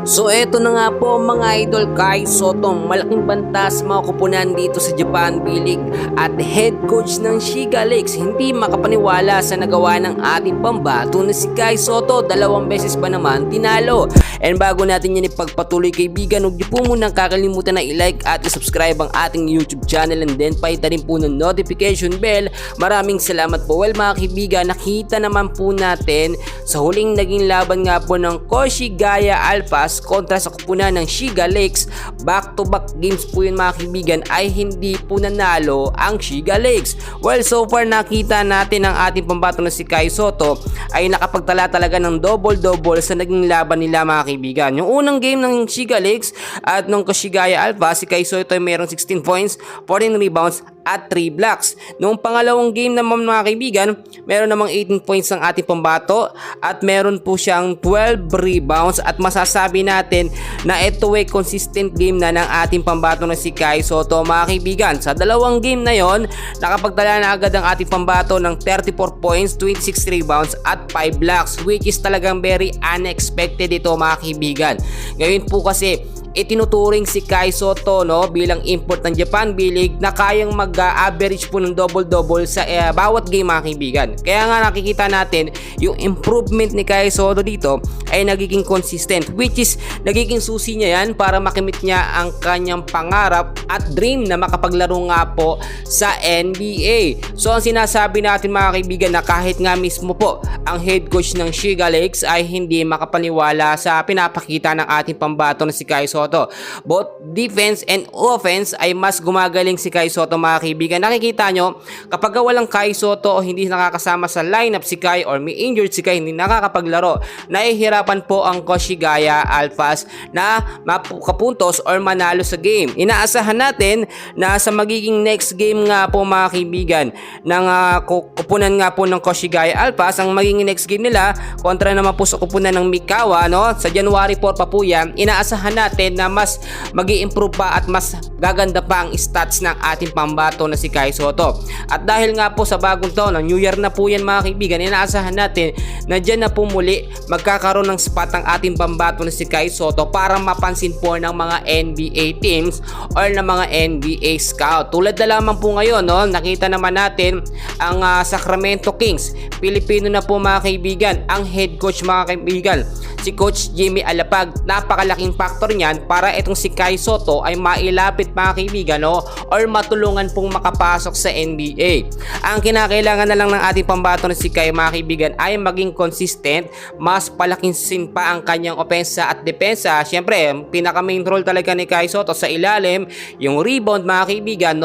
So eto na nga po mga idol, Kai Sotto, malaking banta sa mga kupunan dito sa Japan B-League at head coach ng Shiga Lakes hindi makapaniwala sa nagawa ng ating pambato na si Kai Sotto. 2 beses ba naman tinalo. And bago natin yan ipagpatuloy kaibigan, huwag niyo po munang kakalimutan na i-like at i-subscribe ang ating YouTube channel and then paita rin po ng notification bell. Maraming salamat po. Well mga kaibigan, nakita naman po natin sa huling naging laban nga po ng Koshigaya Alphas kontra sa kupunan ng Shiga Lakes, back-to-back games po yun mga kaibigan, ay hindi po nanalo ang Shiga Lakes. Well, so far nakita natin ang ating pambato na si Kai Sotto ay nakapagtala talaga ng double-double sa naging laban nila mga kaibigan. Yung unang game ng Shiga Lakes at ng Koshigaya Alpha, si Kai Sotto ay mayroong 16 points, 14 rebounds at 3 blocks. Noong pangalawang game naman mga kaibigan, meron namang 18 points ang ating pambato at meron po siyang 12 rebounds at masasabi natin na ito ay consistent game na ng ating pambato na si Kai Sotto mga kaibigan. Sa dalawang game na yon, nakapagtala na agad ang ating pambato ng 34 points, 26 rebounds at 5 blocks, which is talagang very unexpected ito mga kaibigan. Ngayon po kasi itinuturing si Kai Sotto bilang import ng Japan B-League na kayang mag-average po ng double-double sa bawat game mga kaibigan. Kaya nga nakikita natin yung improvement ni Kai Sotto dito ay nagiging consistent, which is nagiging susi niya yan para makimit niya ang kanyang pangarap at dream na makapaglaro nga po sa NBA. So ang sinasabi natin mga kaibigan na kahit nga mismo po ang head coach ng Shiga Lakes ay hindi makapaniwala sa pinapakita ng ating pambato na si Kai Sotto. Both defense and offense ay mas gumagaling si Kai Sotto mga kaibigan. Nakikita nyo, kapag walang Kai Sotto o hindi nakakasama sa lineup si Kai or may injured si Kai, hindi nakakapaglaro, nahihirapan po ang Koshigaya Alphas na makapuntos or manalo sa game. Inaasahan natin na sa magiging next game nga po mga kaibigan ng kupunan nga po ng Koshigaya Alphas, ang magiging next game nila kontra naman po sa kupunan ng Mikawa sa January 4 pa po yan. Inaasahan natin na mas mag-i-improve pa at mas gaganda pa ang stats ng ating pambato na si Kai Sotto. At dahil nga po sa bagong taon, ng New Year na po yan mga kaibigan, inaasahan natin na dyan na po muli magkakaroon ng spot ang ating pambato na si Kai Sotto para mapansin po ng mga NBA teams or ng mga NBA scout. Tulad na lamang po ngayon, nakita naman natin ang Sacramento Kings. Pilipino na po mga kaibigan ang head coach mga kaibigan, si Coach Jimmy Alapag. Napakalaking factor niyan para itong si Kai Sotto ay mailapit mga kaibigan or matulungan pong makapasok sa NBA. Ang kinakailangan na lang ng ating pambato na si Kai mga kaibigan ay maging consistent, mas palaking sin pa ang kanyang opensa at depensa. Siyempre, pinaka main role talaga ni Kai Sotto sa ilalim, yung rebound mga kaibigan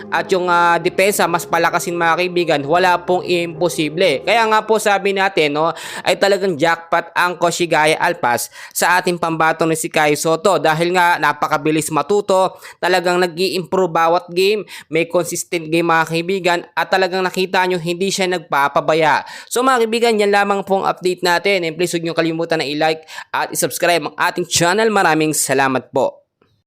at yung depensa mas palakasin mga kaibigan. Wala pong imposible. Kaya nga po sabi natin ay talagang jackpot ang Koshigaya Alphas sa ating pambato na si Kai Sotto dahil nga napakabilis matuto, talagang nag-i-improve bawat game, may consistent game mga kaibigan at talagang nakita nyo hindi siya nagpapabaya. So mga kaibigan, yan lamang pong update natin and please huwag nyo kalimutan na i-like at i-subscribe ang ating channel. Maraming salamat po.